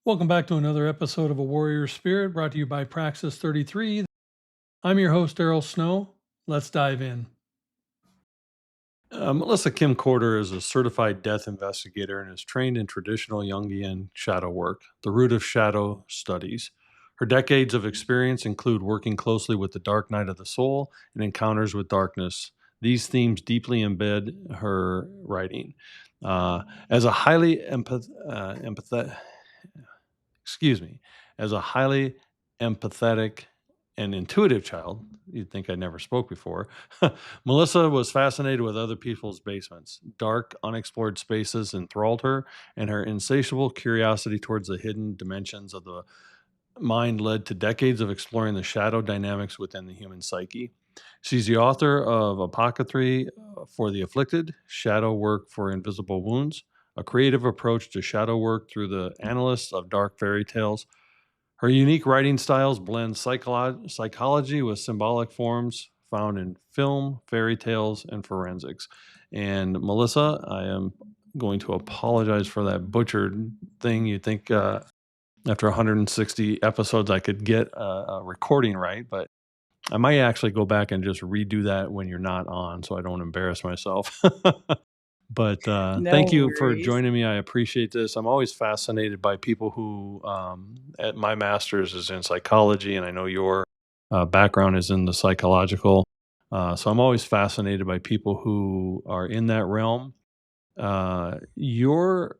Welcome back to another episode of A Warrior Spirit brought to you by Praxis 33. I'm your host, Daryl Snow. Let's dive in. Melissa Kim Corter is a certified death investigator and is trained in traditional Jungian shadow work, the root of shadow studies. Her decades of experience include working closely with the dark night of the soul and encounters with darkness. These themes deeply embed her writing. As a highly empathetic, excuse me, as a highly empathetic and intuitive child, you'd think I never spoke before. Melissa was fascinated with other people's basements. Dark, unexplored spaces enthralled her, and her insatiable curiosity towards the hidden dimensions of the mind led to decades of exploring the shadow dynamics within the human psyche. She's the author of Apothecary for the Afflicted, Shadow Work for Invisible Wounds, a creative approach to shadow work through the analysts of dark fairy tales. Her unique writing styles blend psychology with symbolic forms found in film, fairy tales, and forensics. And Melissa, I am going to apologize for that butchered thing. You think after 160 episodes I could get a recording right, but I might actually go back and just redo that when you're not on so I don't embarrass myself. But thank No you for worries. joining me. I appreciate this. I'm always fascinated by people who, at my master's is in psychology, and I know your background is in the psychological. So I'm always fascinated by people who are in that realm. Your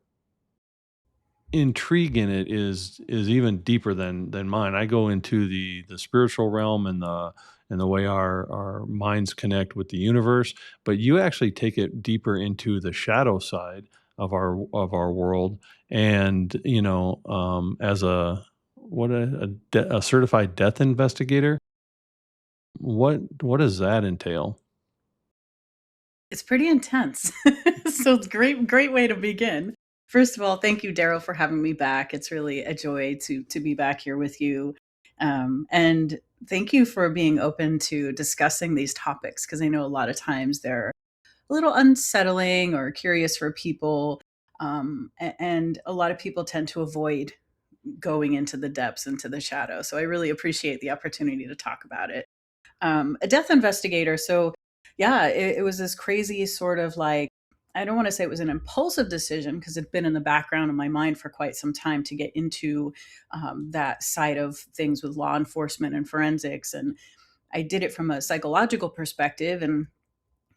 intrigue in it is even deeper than mine. I go into the spiritual realm and the way our minds connect with the universe, but you actually take it deeper into the shadow side of our world. And as a certified death investigator, what does that entail? It's pretty intense. So it's great way to begin. First of all, thank you, Daryl, for having me back. It's really a joy to be back here with you. And thank you for being open to discussing these topics because I know a lot of times they're a little unsettling or curious for people. And a lot of people tend to avoid going into the depths, into the shadow. So I really appreciate the opportunity to talk about it. A death investigator. So, yeah, it was this crazy sort of like, I don't want to say it was an impulsive decision because it'd been in the background of my mind for quite some time to get into that side of things with law enforcement and forensics. And I did it from a psychological perspective. And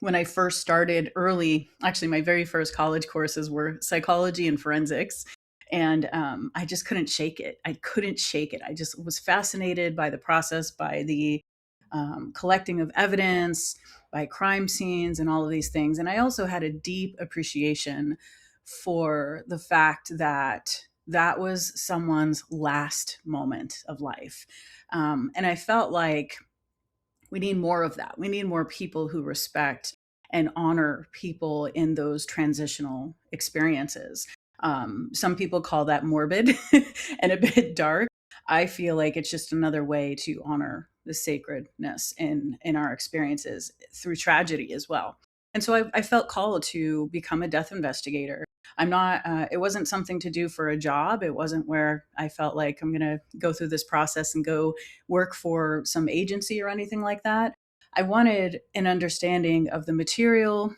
when I first started early, actually, my very first college courses were psychology and forensics. And I just couldn't shake it. I couldn't shake it. I just was fascinated by the process, by the collecting of evidence, by crime scenes, and all of these things. And I also had a deep appreciation for the fact that that was someone's last moment of life. And I felt like we need more of that. We need more people who respect and honor people in those transitional experiences. Some people call that morbid and a bit dark. I feel like it's just another way to honor the sacredness in our experiences through tragedy as well. And so I felt called to become a death investigator. I'm not, it wasn't something to do for a job. It wasn't where I felt like I'm going to go through this process and go work for some agency or anything like that. I wanted an understanding of the material,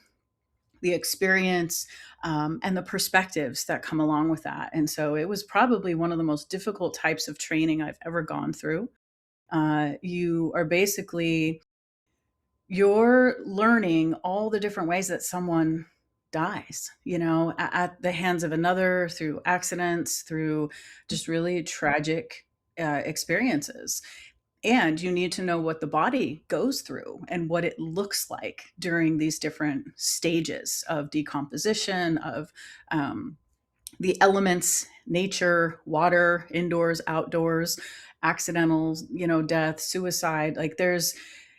the experience, and the perspectives that come along with that. And so it was probably one of the most difficult types of training I've ever gone through. You are basically you're learning all the different ways that someone dies, at the hands of another, through accidents, through just really tragic experiences. And you need to know what the body goes through and what it looks like during these different stages of decomposition, of the elements, nature, water, indoors, outdoors, accidental, death, suicide. Like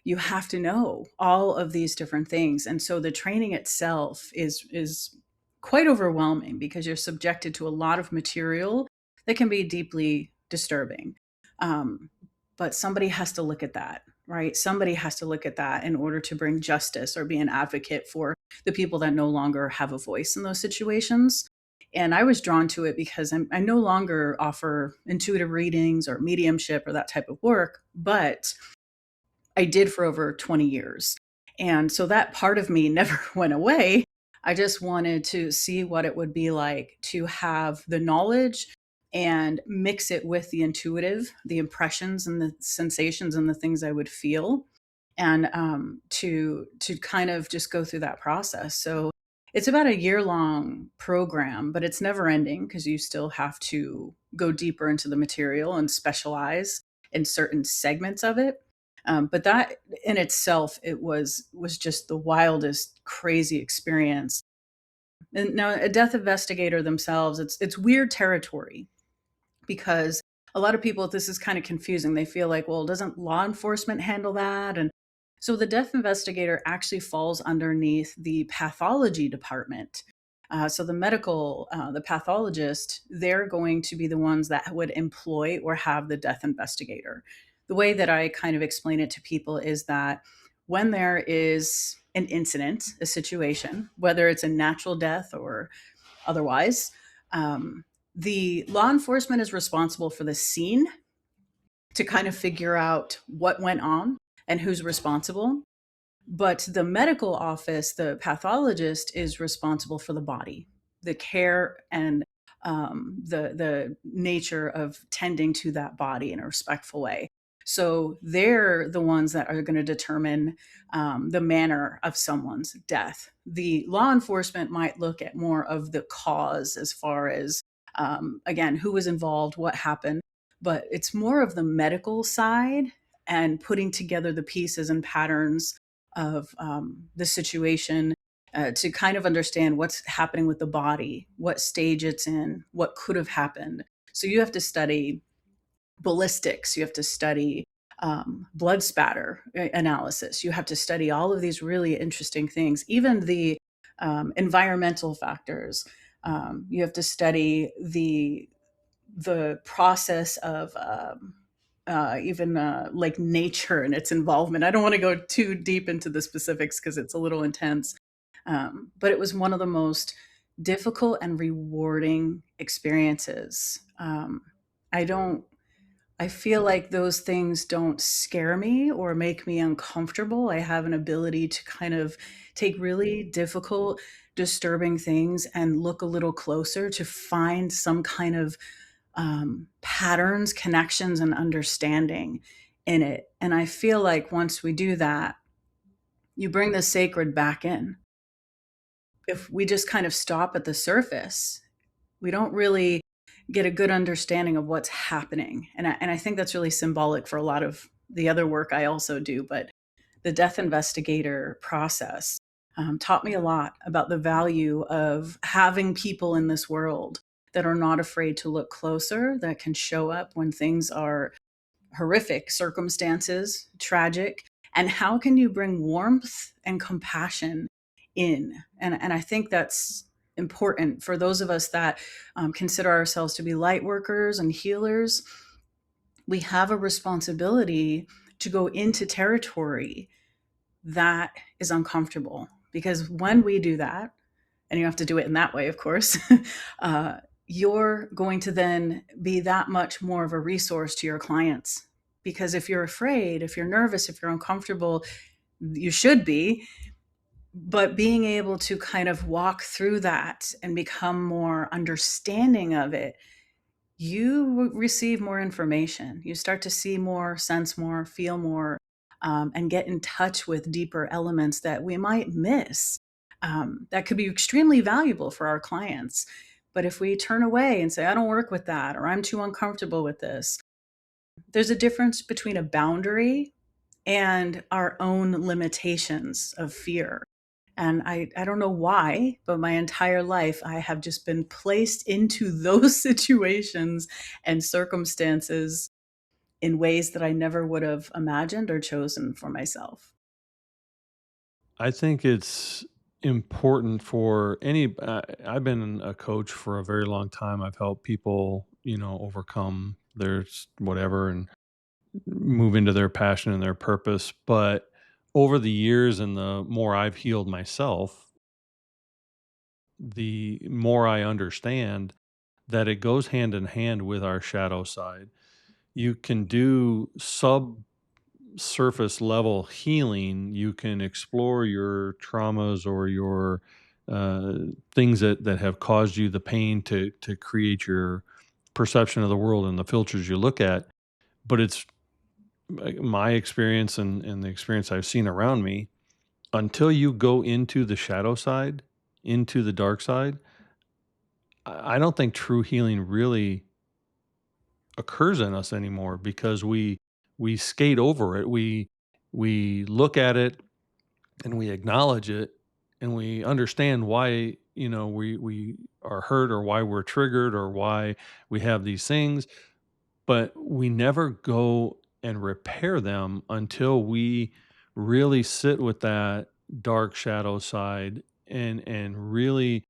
you have to know all of these different things. And so the training itself is quite overwhelming because you're subjected to a lot of material that can be deeply disturbing. Um, but somebody has to look at that, right? Somebody has to look at that in order to bring justice or be an advocate for the people that no longer have a voice in those situations. And I was drawn to it because I no longer offer intuitive readings or mediumship or that type of work, but I did for over 20 years. And so that part of me never went away. I just wanted to see what it would be like to have the knowledge and mix it with the intuitive, the impressions and the sensations and the things I would feel, and to kind of just go through that process. So it's about a year long program, but it's never ending because you still have to go deeper into the material and specialize in certain segments of it. But that in itself, it was just the wildest, crazy experience. And now, a death investigator themselves, it's weird territory because a lot of people, this is kind of confusing. They feel like, well, doesn't law enforcement handle that? And so the death investigator actually falls underneath the pathology department. So the pathologist, they're going to be the ones that would employ or have the death investigator. The way that I kind of explain it to people is that when there is an incident, a situation, whether it's a natural death or otherwise, um, the law enforcement is responsible for the scene to kind of figure out what went on and who's responsible. But the medical office, the pathologist, is responsible for the body, the care, and the nature of tending to that body in a respectful way. So they're the ones that are going to determine the manner of someone's death. The law enforcement might look at more of the cause as far as, again, who was involved, what happened, but it's more of the medical side and putting together the pieces and patterns of the situation to kind of understand what's happening with the body, what stage it's in, what could have happened. So you have to study ballistics, you have to study blood spatter analysis, you have to study all of these really interesting things, even the environmental factors. You have to study the process of even like nature and its involvement. I don't want to go too deep into the specifics because it's a little intense, but it was one of the most difficult and rewarding experiences. I don't. I feel like those things don't scare me or make me uncomfortable. I have an ability to kind of take really difficult, disturbing things and look a little closer to find some kind of patterns, connections, and understanding in it. And I feel like once we do that, you bring the sacred back in. If we just kind of stop at the surface, we don't really get a good understanding of what's happening. And I think that's really symbolic for a lot of the other work I also do. But the death investigator process taught me a lot about the value of having people in this world that are not afraid to look closer, that can show up when things are horrific circumstances, tragic, and how can you bring warmth and compassion in? And I think that's important for those of us that consider ourselves to be light workers and healers. We have a responsibility to go into territory that is uncomfortable, because when we do that, and you have to do it in that way, of course, uh, you're going to then be that much more of a resource to your clients. Because if you're afraid, if you're nervous, if you're uncomfortable, you should be. But being able to kind of walk through that and become more understanding of it, you receive more information. You start to see more, sense more, feel more, and get in touch with deeper elements that we might miss. That could be extremely valuable for our clients. But if we turn away and say, I don't work with that, or I'm too uncomfortable with this, there's a difference between a boundary and our own limitations of fear. And I don't know why, but my entire life, I have just been placed into those situations and circumstances in ways that I never would have imagined or chosen for myself. I think it's important for any. I've been a coach for a very long time. I've helped people, overcome their whatever and move into their passion and their purpose. But over the years and the more I've healed myself, the more I understand that it goes hand in hand with our shadow side. You can do subsurface level healing. You can explore your traumas or your uh, things that have caused you the pain to create your perception of the world and the filters you look at. But it's my experience and the experience I've seen around me, until you go into the shadow side, into the dark side, I don't think true healing really occurs in us anymore because we skate over it. We look at it and we acknowledge it and we understand why, we are hurt or why we're triggered or why we have these things, but we never go and repair them until we really sit with that dark shadow side and really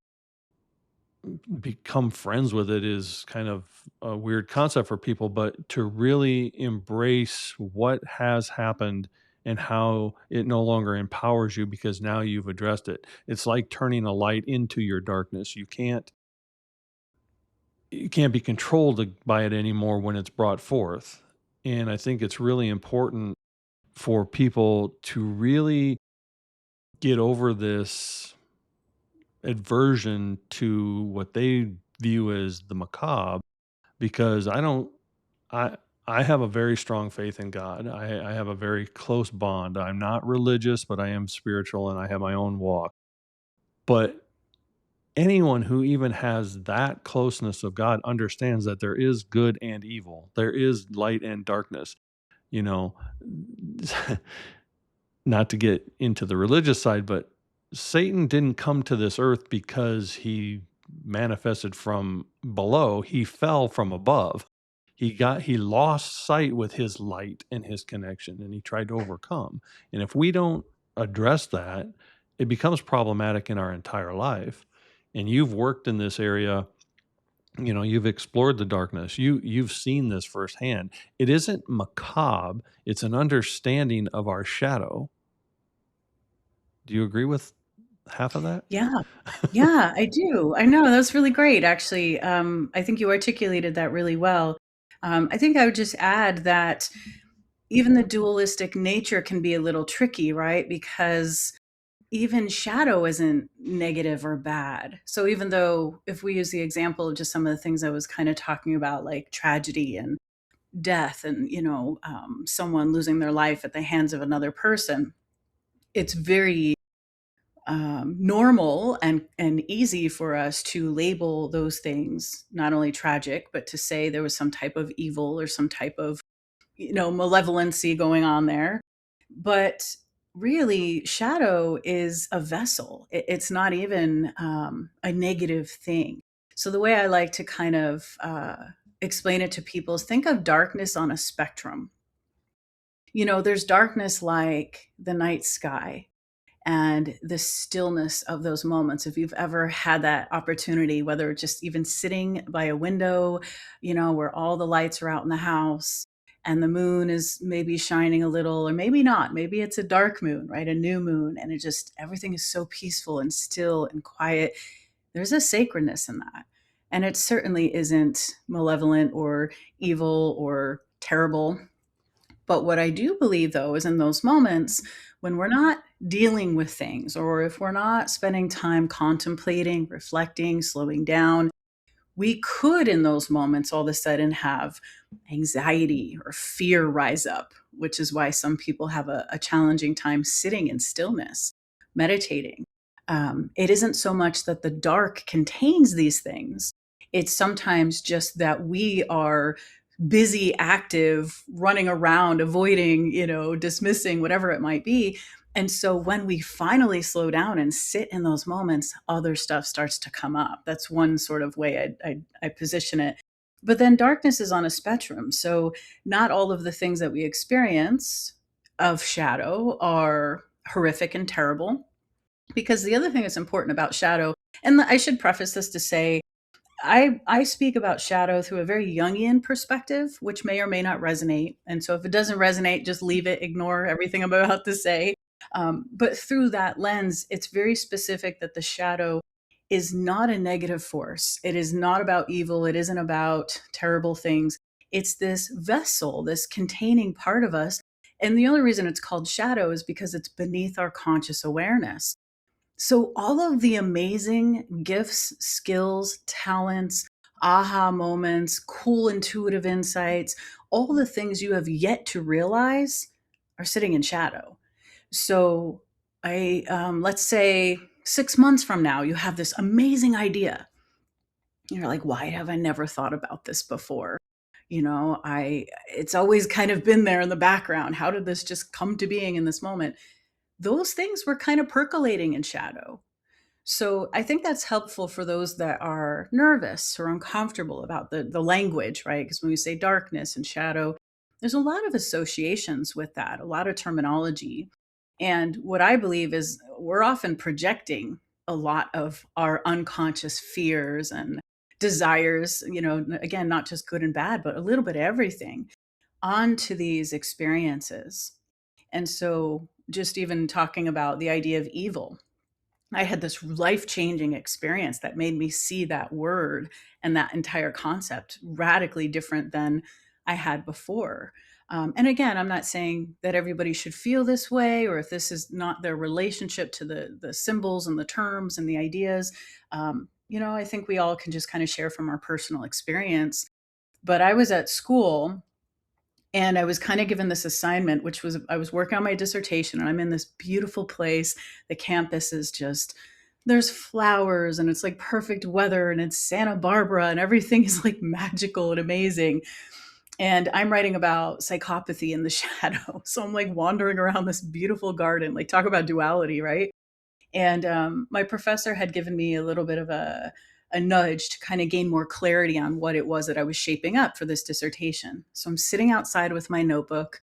become friends with it. Is kind of a weird concept for people, but to really embrace what has happened and how it no longer empowers you because now you've addressed it. It's like turning a light into your darkness. You can't be controlled by it anymore when it's brought forth. And I think it's really important for people to really get over this aversion to what they view as the macabre, because I I have a very strong faith in God. I have a very close bond. I'm not religious, but I am spiritual and I have my own walk. But anyone who even has that closeness of God understands that there is good and evil. There is light and darkness. You know, not to get into the religious side, but Satan didn't come to this earth because he manifested from below. He fell from above. He lost sight with his light and his connection, and he tried to overcome. And if we don't address that, it becomes problematic in our entire life. And you've worked in this area, you've explored the darkness. You've seen this firsthand. It isn't macabre, it's an understanding of our shadow. Do you agree with half of that? Yeah. Yeah, I do. I know, that's really great, actually. I think you articulated that really well. I think I would just add that even the dualistic nature can be a little tricky, right? Because even shadow isn't negative or bad. So even though if we use the example of just some of the things I was kind of talking about, like tragedy and death and, someone losing their life at the hands of another person, it's very normal and easy for us to label those things not only tragic, but to say there was some type of evil or some type of malevolency going on there. But really, shadow is a vessel. It's not even a negative thing. So the way I like to kind of explain it to people is think of darkness on a spectrum. There's darkness like the night sky and the stillness of those moments. If you've ever had that opportunity, whether just even sitting by a window, where all the lights are out in the house and the moon is maybe shining a little, or maybe not, maybe it's a dark moon, right? A new moon, and everything is so peaceful and still and quiet. There's a sacredness in that. And it certainly isn't malevolent or evil or terrible. But what I do believe, though, is in those moments when we're not dealing with things, or if we're not spending time contemplating, reflecting, slowing down, we could, in those moments, all of a sudden have anxiety or fear rise up, which is why some people have a challenging time sitting in stillness, meditating. It isn't so much that the dark contains these things, it's sometimes just that we are busy, active, running around, avoiding, dismissing, whatever it might be. And so when we finally slow down and sit in those moments, other stuff starts to come up. That's one sort of way I position it. But then darkness is on a spectrum. So not all of the things that we experience of shadow are horrific and terrible. Because the other thing that's important about shadow, and I should preface this to say, I speak about shadow through a very Jungian perspective, which may or may not resonate. And so if it doesn't resonate, just leave it, ignore everything I'm about to say. But through that lens, it's very specific that the shadow is not a negative force. It is not about evil. It isn't about terrible things. It's this vessel, this containing part of us. And the only reason it's called shadow is because it's beneath our conscious awareness. So, all of the amazing gifts, skills, talents, aha moments, cool intuitive insights, all the things you have yet to realize are sitting in shadow. So, let's say 6 months from now, you have this amazing idea. You're like, why have I never thought about this before? It's always kind of been there in the background. How did this just come to being in this moment? Those things were kind of percolating in shadow. So I think that's helpful for those that are nervous or uncomfortable about the language, right? Because when we say darkness and shadow, there's a lot of associations with that, a lot of terminology. And what I believe is we're often projecting a lot of our unconscious fears and desires, again, not just good and bad, but a little bit of everything onto these experiences. And so just even talking about the idea of evil, I had this life-changing experience that made me see that word and that entire concept radically different than I had before. And again, I'm not saying that everybody should feel this way, or if this is not their relationship to the symbols and the terms and the ideas. I think we all can just kind of share from our personal experience. But I was at school and I was kind of given this assignment, which was I was working on my dissertation, and I'm in this beautiful place. The campus is just, there's flowers and it's like perfect weather and it's Santa Barbara and everything is like magical and amazing. And I'm writing about psychopathy in the shadow. So I'm like wandering around this beautiful garden, like talk about duality, right? And my professor had given me a little bit of a nudge to kind of gain more clarity on what it was that I was shaping up for this dissertation. So I'm sitting outside with my notebook.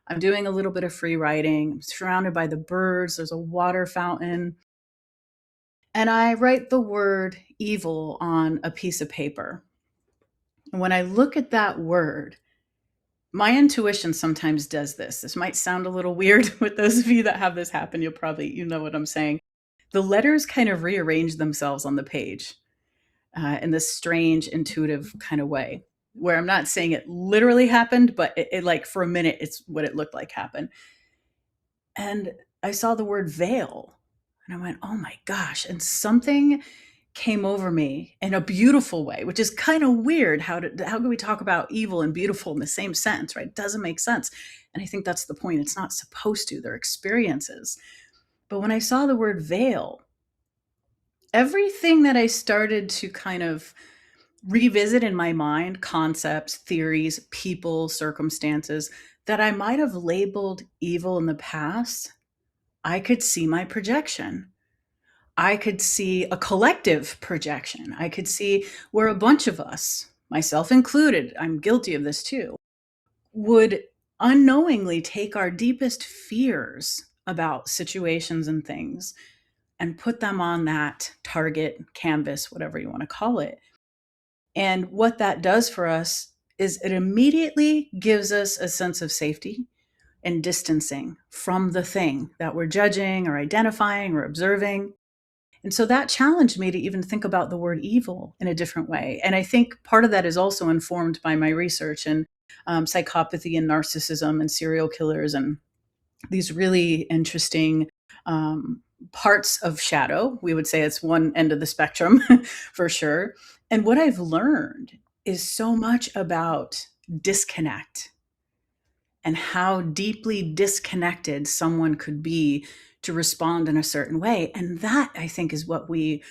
I'm doing a little bit of free writing. I'm surrounded by the birds. There's a water fountain. And I write the word evil on a piece of paper. And when I look at that word, my intuition sometimes does this. This might sound a little weird with those of you that have this happen. You know what I'm saying. The letters kind of rearrange themselves on the page in this strange, intuitive kind of way, where I'm not saying it literally happened, but it like for a minute, it's what it looked like happened. And I saw the word veil and I went, oh my gosh. And something came over me in a beautiful way, which is kind of weird. How can we talk about evil and beautiful in the same sentence, right? It doesn't make sense. And I think that's the point. It's not supposed to. They're experiences. But when I saw the word veil, everything that I started to kind of revisit in my mind, concepts, theories, people, circumstances that I might have labeled evil in the past, I could see my projection. I could see a collective projection. I could see where a bunch of us, myself included, I'm guilty of this too, would unknowingly take our deepest fears about situations and things and put them on that target canvas, whatever you want to call it. And what that does for us is it immediately gives us a sense of safety and distancing from the thing that we're judging or identifying or observing. And so that challenged me to even think about the word evil in a different way. And I think part of that is also informed by my research in psychopathy and narcissism and serial killers and these really interesting parts of shadow. We would say it's one end of the spectrum for sure. And what I've learned is so much about disconnect and how deeply disconnected someone could be to respond in a certain way. And that, I think, is what we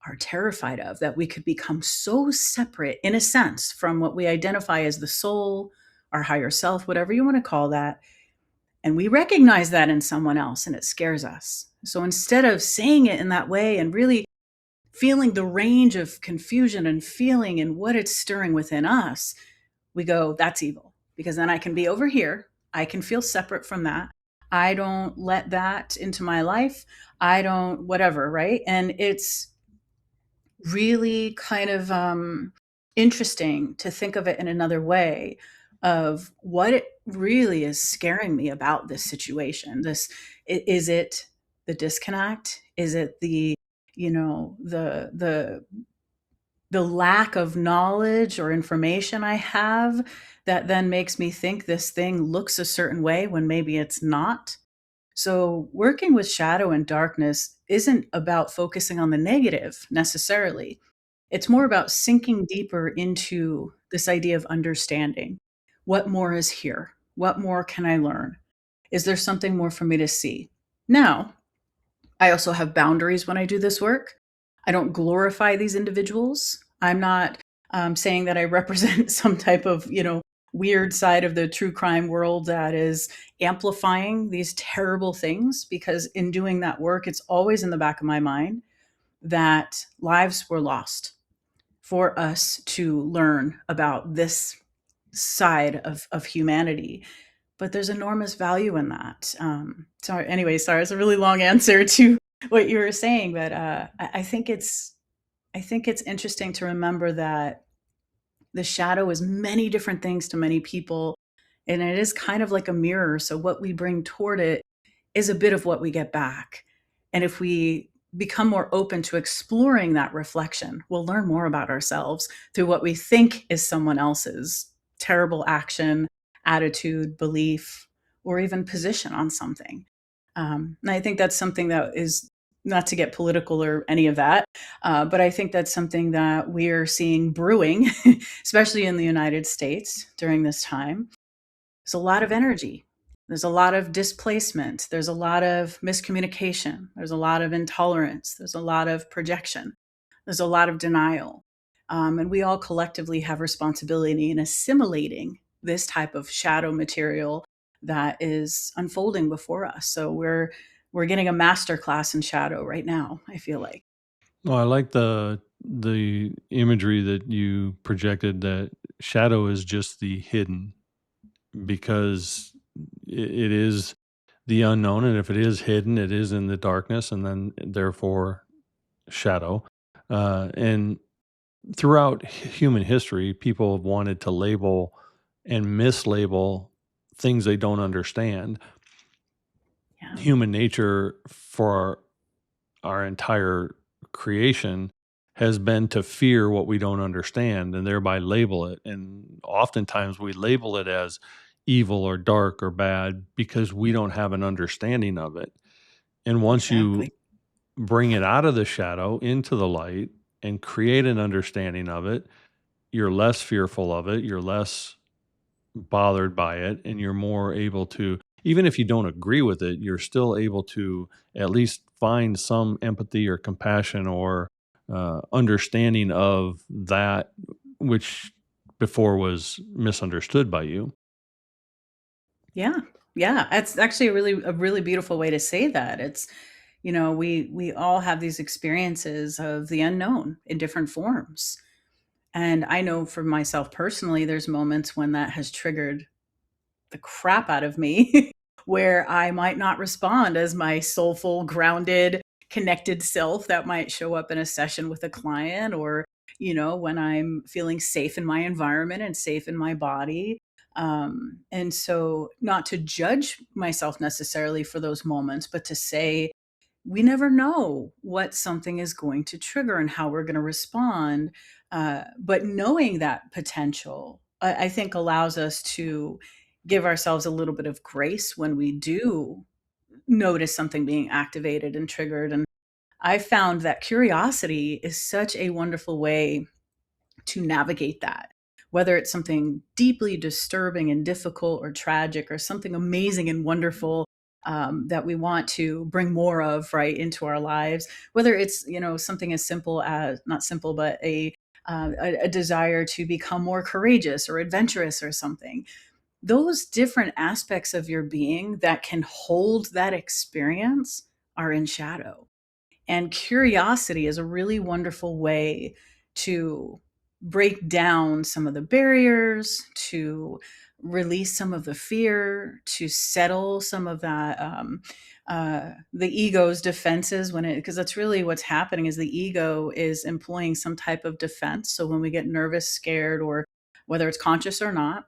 are terrified of, that we could become so separate, in a sense, from what we identify as the soul, our higher self, whatever you want to call that. And we recognize that in someone else, and it scares us. So instead of saying it in that way and really feeling the range of confusion and feeling and what it's stirring within us, we go, that's evil. Because then I can be over here. I can feel separate from that. I don't let that into my life. I don't, whatever, right? And it's really kind of interesting to think of it in another way of what it really is scaring me about this situation. Is it the disconnect? Is it the the lack of knowledge or information I have that then makes me think this thing looks a certain way when maybe it's not. So, working with shadow and darkness isn't about focusing on the negative necessarily. It's more about sinking deeper into this idea of understanding. What more is here? What more can I learn? Is there something more for me to see? Now, I also have boundaries when I do this work. I don't glorify these individuals. I'm not saying that I represent some type of, weird side of the true crime world that is amplifying these terrible things, because in doing that work, it's always in the back of my mind that lives were lost for us to learn about this side of humanity. But there's enormous value in that. Anyway, sorry, it's a really long answer to what you were saying, but I think it's interesting to remember that the shadow is many different things to many people, and it is kind of like a mirror. So what we bring toward it is a bit of what we get back. And if we become more open to exploring that reflection, we'll learn more about ourselves through what we think is someone else's terrible action, attitude, belief, or even position on something. And I think that's something that is, not to get political or any of that, but I think that's something that we're seeing brewing, especially in the United States during this time. There's a lot of energy. There's a lot of displacement. There's a lot of miscommunication. There's a lot of intolerance. There's a lot of projection. There's a lot of denial. And we all collectively have responsibility in assimilating this type of shadow material that is unfolding before us. So we're getting a master class in shadow right now, I feel like. Well, I like the imagery that you projected, that shadow is just the hidden, because it is the unknown, and if it is hidden, it is in the darkness, and then therefore shadow. And throughout human history, people have wanted to label and mislabel things they don't understand. Yeah. Human nature for our entire creation has been to fear what we don't understand and thereby label it. And oftentimes we label it as evil or dark or bad because we don't have an understanding of it. And once Exactly. you bring it out of the shadow into the light and create an understanding of it, you're less fearful of it, you're less bothered by it, and you're more able to, even if you don't agree with it, you're still able to at least find some empathy or compassion or understanding of that which before was misunderstood by you. Yeah. Yeah. It's actually a really beautiful way to say that. It's, we all have these experiences of the unknown in different forms. And I know for myself personally, there's moments when that has triggered the crap out of me, where I might not respond as my soulful, grounded, connected self that might show up in a session with a client, or, when I'm feeling safe in my environment and safe in my body. And so, not to judge myself necessarily for those moments, but to say, we never know what something is going to trigger and how we're going to respond. But knowing that potential, I think, allows us to give ourselves a little bit of grace when we do notice something being activated and triggered. And I found that curiosity is such a wonderful way to navigate that. Whether it's something deeply disturbing and difficult or tragic, or something amazing and wonderful that we want to bring more of right into our lives, whether it's, something as simple as, not simple, but a desire to become more courageous or adventurous or something. Those different aspects of your being that can hold that experience are in shadow. And curiosity is a really wonderful way to break down some of the barriers, to release some of the fear, to settle some of that, the ego's defenses, because that's really what's happening, is the ego is employing some type of defense. So when we get nervous, scared, or whether it's conscious or not,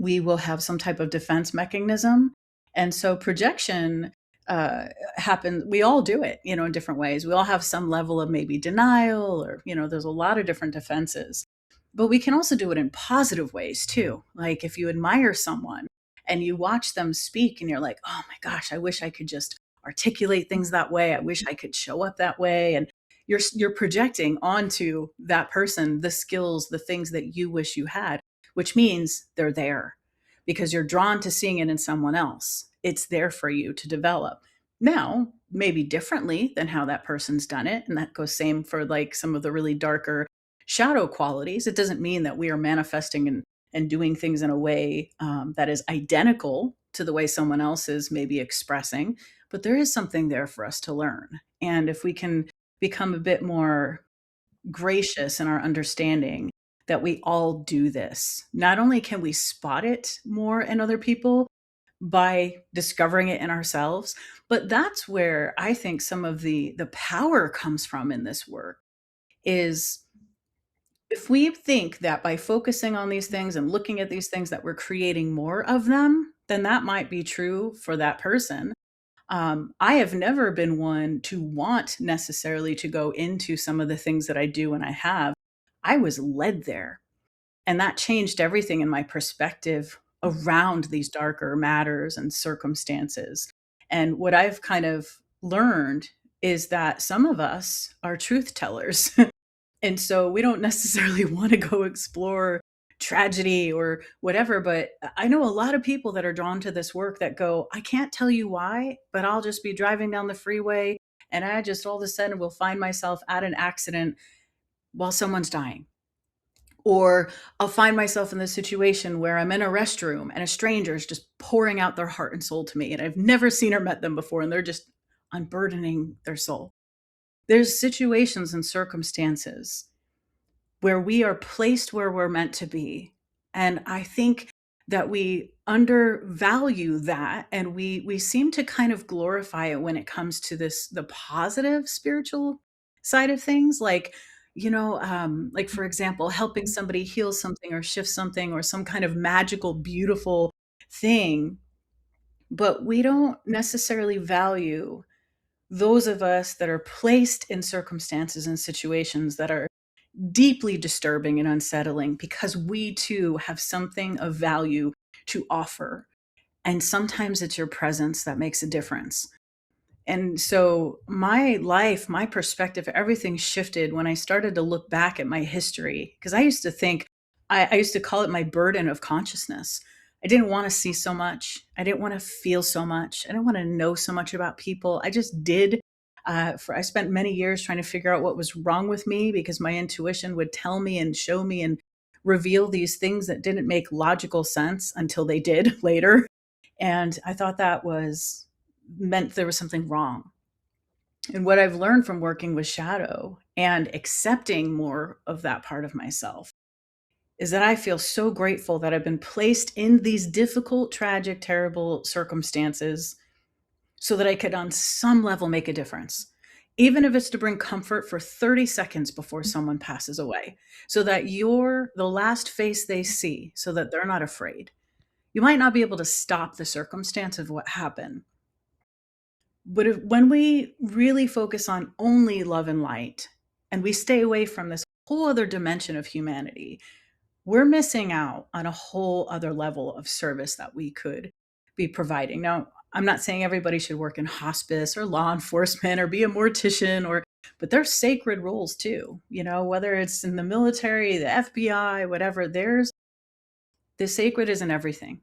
we will have some type of defense mechanism. And so projection, uh, happen. We all do it, in different ways. We all have some level of maybe denial, or, there's a lot of different defenses. But we can also do it in positive ways too. Like if you admire someone and you watch them speak and you're like, oh my gosh, I wish I could just articulate things that way. I wish I could show up that way. And you're projecting onto that person the skills, the things that you wish you had, which means they're there because you're drawn to seeing it in someone else. It's there for you to develop. Now, maybe differently than how that person's done it. And that goes same for like some of the really darker shadow qualities. It doesn't mean that we are manifesting and doing things in a way that is identical to the way someone else is maybe expressing, but there is something there for us to learn. And if we can become a bit more gracious in our understanding that we all do this, not only can we spot it more in other people by discovering it in ourselves, but that's where I think some of the power comes from in this work is if we think that by focusing on these things and looking at these things that we're creating more of them, then that might be true for that person. I have never been one to want necessarily to go into some of the things that I do and I have. I was led there. And that changed everything in my perspective around these darker matters and circumstances. And what I've kind of learned is that some of us are truth tellers. And so we don't necessarily want to go explore tragedy or whatever, but I know a lot of people that are drawn to this work that go, I can't tell you why, but I'll just be driving down the freeway and I just all of a sudden will find myself at an accident while someone's dying. Or I'll find myself in this situation where I'm in a restroom and a stranger is just pouring out their heart and soul to me. And I've never seen or met them before, and they're just unburdening their soul. There's situations and circumstances where we are placed where we're meant to be. And I think that we undervalue that and we seem to kind of glorify it when it comes to the positive spiritual side of things. Like, like for example, helping somebody heal something or shift something or some kind of magical, beautiful thing. But we don't necessarily value those of us that are placed in circumstances and situations that are deeply disturbing and unsettling because we too have something of value to offer. And sometimes it's your presence that makes a difference. And so my life, my perspective, everything shifted when I started to look back at my history. Because I used to think, I used to call it my burden of consciousness. I didn't want to see so much. I didn't want to feel so much. I didn't want to know so much about people. I just did. I spent many years trying to figure out what was wrong with me because my intuition would tell me and show me and reveal these things that didn't make logical sense until they did later. And I thought that was meant there was something wrong. And what I've learned from working with shadow and accepting more of that part of myself is that I feel so grateful that I've been placed in these difficult, tragic, terrible circumstances so that I could, on some level, make a difference. Even if it's to bring comfort for 30 seconds before someone passes away, so that you're the last face they see, so that they're not afraid. You might not be able to stop the circumstance of what happened, but when we really focus on only love and light, and we stay away from this whole other dimension of humanity, we're missing out on a whole other level of service that we could be providing. Now, I'm not saying everybody should work in hospice or law enforcement or be a mortician but they're sacred roles too, whether it's in the military, the FBI, whatever, the sacred is in everything.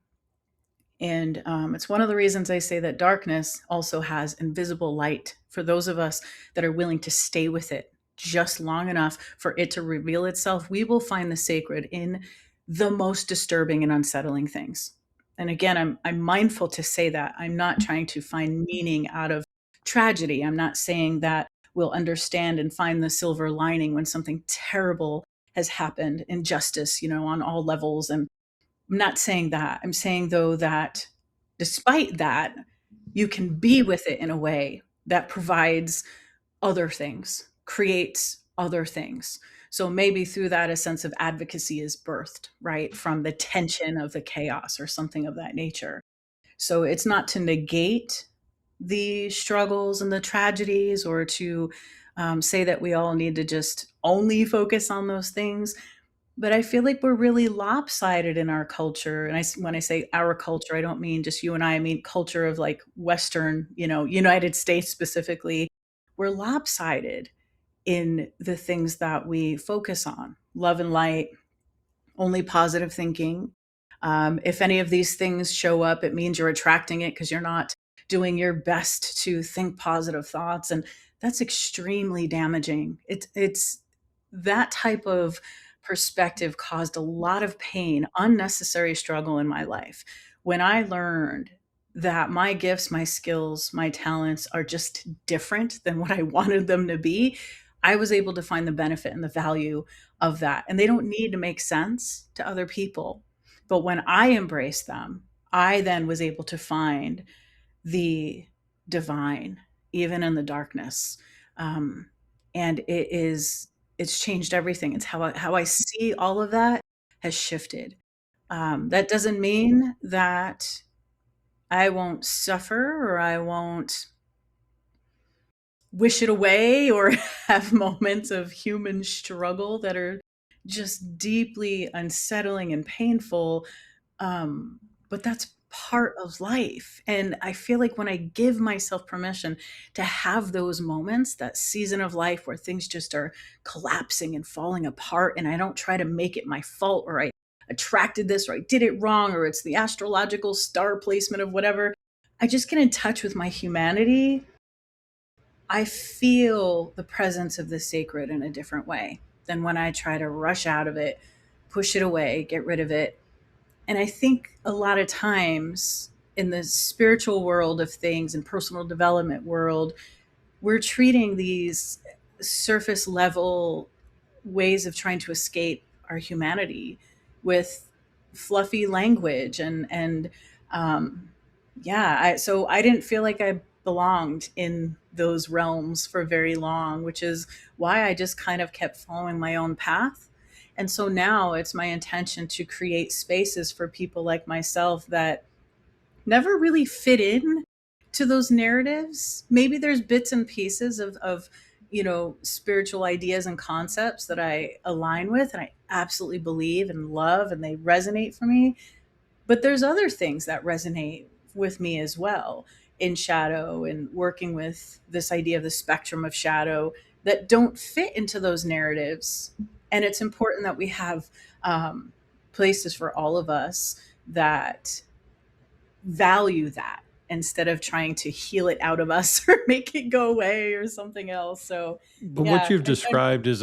And it's one of the reasons I say that darkness also has invisible light for those of us that are willing to stay with it just long enough for it to reveal itself. We will find the sacred in the most disturbing and unsettling things. And again, I'm mindful to say that. I'm not trying to find meaning out of tragedy. I'm not saying that we'll understand and find the silver lining when something terrible has happened, injustice, on all levels. And I'm not saying that. I'm saying, though, that despite that, you can be with it in a way that provides other things, creates other things. So maybe through that, a sense of advocacy is birthed, right? From the tension of the chaos or something of that nature. So it's not to negate the struggles and the tragedies, or to say that we all need to just only focus on those things. But I feel like we're really lopsided in our culture. And when I say our culture, I don't mean just you and I mean culture of like Western, United States specifically. We're lopsided in the things that we focus on: love and light, only positive thinking. If any of these things show up, it means you're attracting it because you're not doing your best to think positive thoughts. And that's extremely damaging. It's that type of perspective caused a lot of pain, unnecessary struggle in my life. When I learned that my gifts, my skills, my talents are just different than what I wanted them to be, I was able to find the benefit and the value of that. And they don't need to make sense to other people. But when I embraced them, I then was able to find the divine, even in the darkness. Um, and it's changed everything. It's how I see all of that has shifted. That doesn't mean that I won't suffer, or I won't wish it away, or have moments of human struggle that are just deeply unsettling and painful. But that's part of life. And I feel like when I give myself permission to have those moments, that season of life where things just are collapsing and falling apart, and I don't try to make it my fault, or I attracted this, or I did it wrong, or it's the astrological star placement of whatever, I just get in touch with my humanity. I feel the presence of the sacred in a different way than when I try to rush out of it, push it away, get rid of it. And I think a lot of times in the spiritual world of things and personal development world, we're treating these surface level ways of trying to escape our humanity with fluffy language. And yeah, so I didn't feel like I belonged in those realms for very long, which is why I just kind of kept following my own path. And so now it's my intention to create spaces for people like myself that never really fit in to those narratives. Maybe there's bits and pieces of spiritual ideas and concepts that I align with and I absolutely believe and love, and they resonate for me. But there's other things that resonate with me as well in shadow, and working with this idea of the spectrum of shadow that don't fit into those narratives. And it's important that we have places for all of us that value that, instead of trying to heal it out of us or make it go away or something else. So, But yeah, what you've described is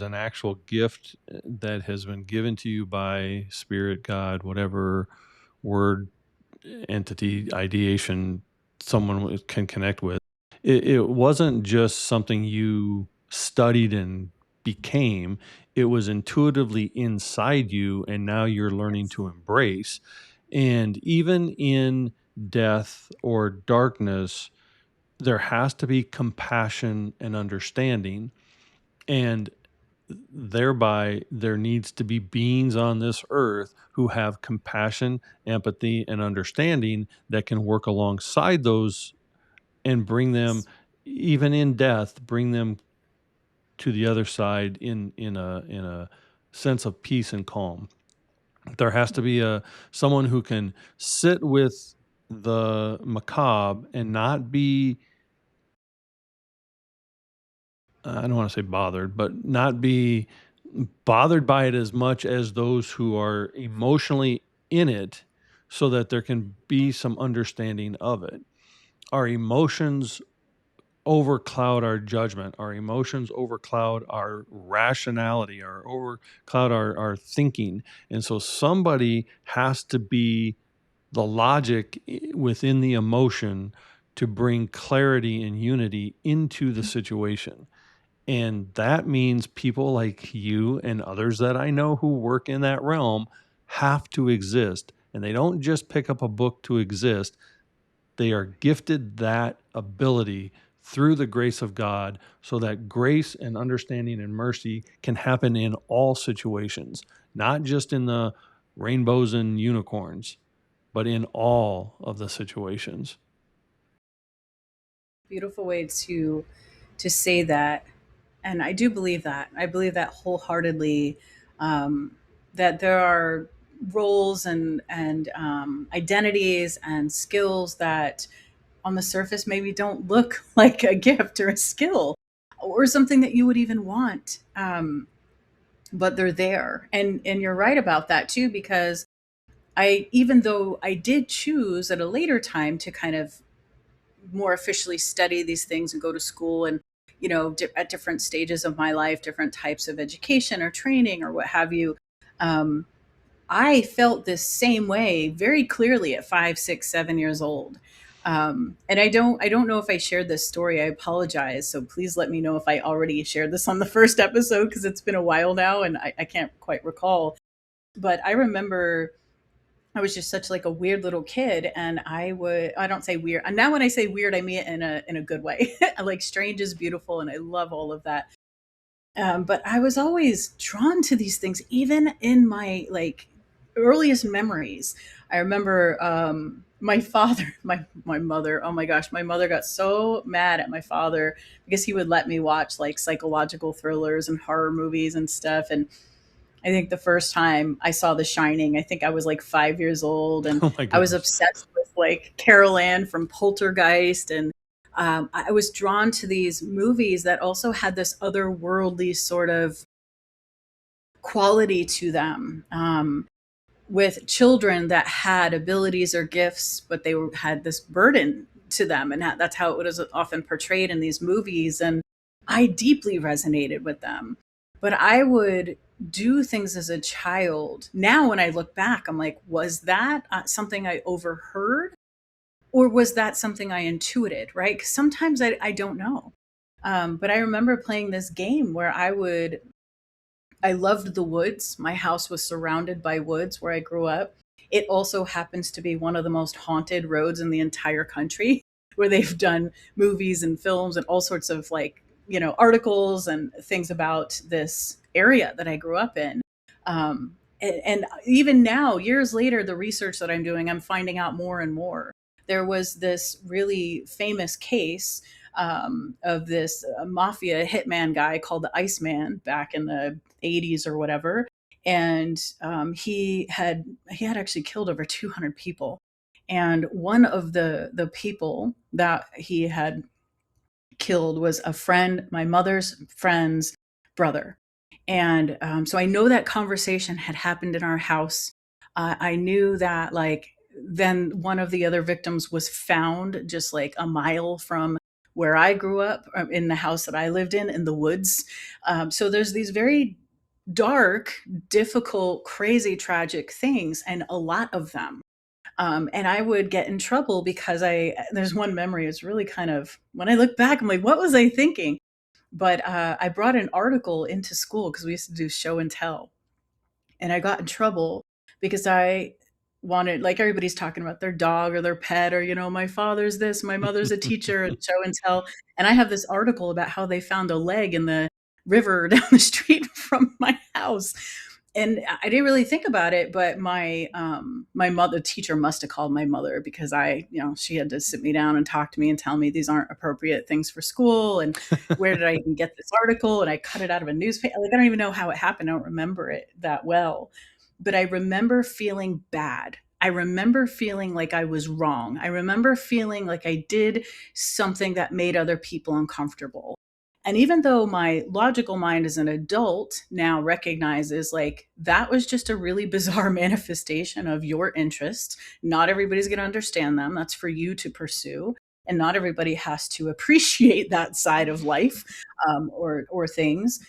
an actual gift that has been given to you by spirit, God, whatever word, entity, ideation someone can connect with. It wasn't just something you studied and became. It was intuitively inside you, and now you're learning yes, to embrace. And even in death or darkness, there has to be compassion and understanding. And thereby, there needs to be beings on this earth who have compassion, empathy, and understanding that can work alongside those and bring them, yes, even in death, bring them to the other side in a sense of peace and calm. There has to be a someone who can sit with the macabre and not be, I don't want to say bothered, but not be bothered by it as much as those who are emotionally in it, so that there can be some understanding of it. Our emotions overcloud our judgment. Our emotions overcloud our rationality, or overcloud our thinking. And so somebody has to be the logic within the emotion to bring clarity and unity into the situation. And that means people like you and others that I know who work in that realm have to exist. And they don't just pick up a book to exist, they are gifted that ability through the grace of God, so that grace and understanding and mercy can happen in all situations, not just in the rainbows and unicorns. but in all of the situations. Beautiful way to say that, and I do believe that. I believe that wholeheartedly. That there are roles and identities and skills that on the surface maybe don't look like a gift or a skill or something that you would even want, but they're there. And you're right about that too, because I, even though I did choose at a later time to kind of more officially study these things and go to school and at different stages of my life, different types of education or training or what have you, um, I felt this same way very clearly at 5, 6, 7 years old. And I don't know if I shared this story. I apologize. So please let me know if I already shared this on the first episode, because it's been a while now and I can't quite recall. But I remember I was just such like a weird little kid, and I don't say weird. And now when I say weird, I mean it in a good way. Like strange is beautiful, and I love all of that. But I was always drawn to these things, even in my like earliest memories. I remember my father, my mother. Oh my gosh, my mother got so mad at my father because he would let me watch like psychological thrillers and horror movies and stuff. And I think the first time I saw The Shining, I think I was like 5 years old, and Oh my I was goodness. obsessed with like Carol Ann from Poltergeist, and I was drawn to these movies that also had this otherworldly sort of quality to them. With children that had abilities or gifts, but had this burden to them, and that's how it was often portrayed in these movies. And I deeply resonated with them. But I would do things as a child. Now, when I look back, I'm like, was that something I overheard, or was that something I intuited? Right? 'Cause sometimes I don't know. But I remember playing this game where I loved the woods. My house was surrounded by woods where I grew up. It also happens to be one of the most haunted roads in the entire country, where they've done movies and films and all sorts of like, articles and things about this area that I grew up in. And even now, years later, the research that I'm doing, I'm finding out more and more. There was this really famous case of this mafia hitman guy called the Iceman back in the 80s or whatever. And he had actually killed over 200 people. And one of the people that he had killed was a friend, my mother's friend's brother. And so I know that conversation had happened in our house. I knew that, like, then one of the other victims was found just like a mile from where I grew up, in the house that I lived in the woods. So there's these very dark, difficult, crazy, tragic things, and a lot of them. And I would get in trouble because there's one memory, it's really kind of, when I look back, I'm like, what was I thinking? But I brought an article into school because we used to do show and tell. And I got in trouble because I wanted, like, everybody's talking about their dog or their pet, or, my father's this, my mother's a teacher, and show and tell. And I have this article about how they found a leg in the river down the street from my house. And I didn't really think about it, but my mother teacher must have called my mother, because she had to sit me down and talk to me and tell me these aren't appropriate things for school, and where did I even get this article, and I cut it out of a newspaper. Like, I don't even know how it happened. I don't remember it that well, but I remember feeling bad. I remember feeling like I was wrong. I remember feeling like I did something that made other people uncomfortable. And even though my logical mind as an adult now recognizes, like, that was just a really bizarre manifestation of your interests. Not everybody's going to understand them. That's for you to pursue. And not everybody has to appreciate that side of life, or things.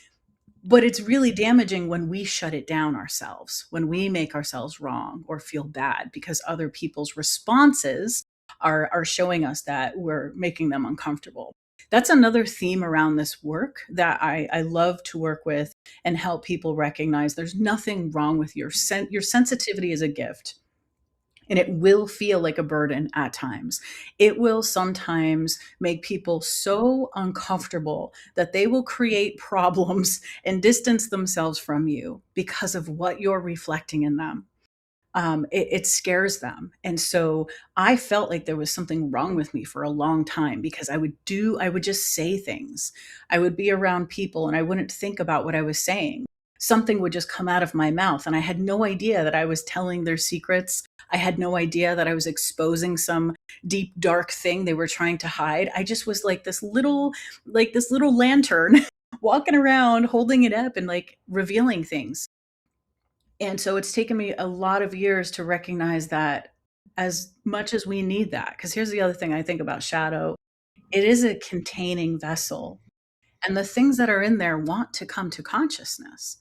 But it's really damaging when we shut it down ourselves, when we make ourselves wrong or feel bad because other people's responses are showing us that we're making them uncomfortable. That's another theme around this work that I love to work with and help people recognize there's nothing wrong with your sensitivity is a gift, and it will feel like a burden at times. It will sometimes make people so uncomfortable that they will create problems and distance themselves from you because of what you're reflecting in them. it scares them. And so I felt like there was something wrong with me for a long time because I would just say things. I would be around people and I wouldn't think about what I was saying. Something would just come out of my mouth, and I had no idea that I was telling their secrets. I had no idea that I was exposing some deep, dark thing they were trying to hide. I just was like this little lantern walking around holding it up and like revealing things. And so it's taken me a lot of years to recognize that as much as we need that, because here's the other thing I think about shadow, it is a containing vessel. And the things that are in there want to come to consciousness.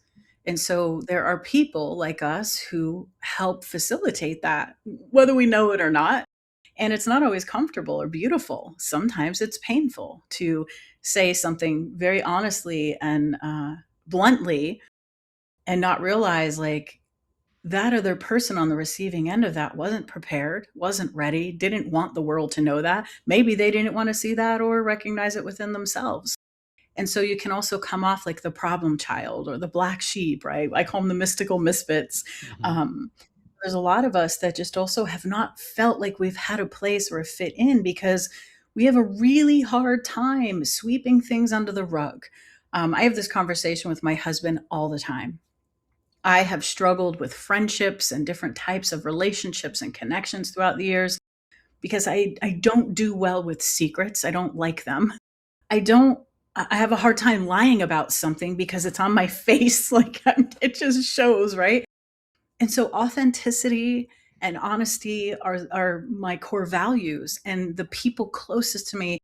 And so there are people like us who help facilitate that, whether we know it or not. And it's not always comfortable or beautiful. Sometimes it's painful to say something very honestly and bluntly and not realize like that other person on the receiving end of that wasn't prepared, wasn't ready, didn't want the world to know that. Maybe they didn't want to see that or recognize it within themselves. And so you can also come off like the problem child or the black sheep, right? I call them the mystical misfits. Mhm. Um, there's a lot of us that just also have not felt like we've had a place or a fit in because we have a really hard time sweeping things under the rug. I have this conversation with my husband all the time. I have struggled with friendships and different types of relationships and connections throughout the years because I don't do well with secrets. I don't like them. I don't I have a hard time lying about something because it's on my face, like, it just shows, right? And so authenticity and honesty are my core values, and the people closest to me,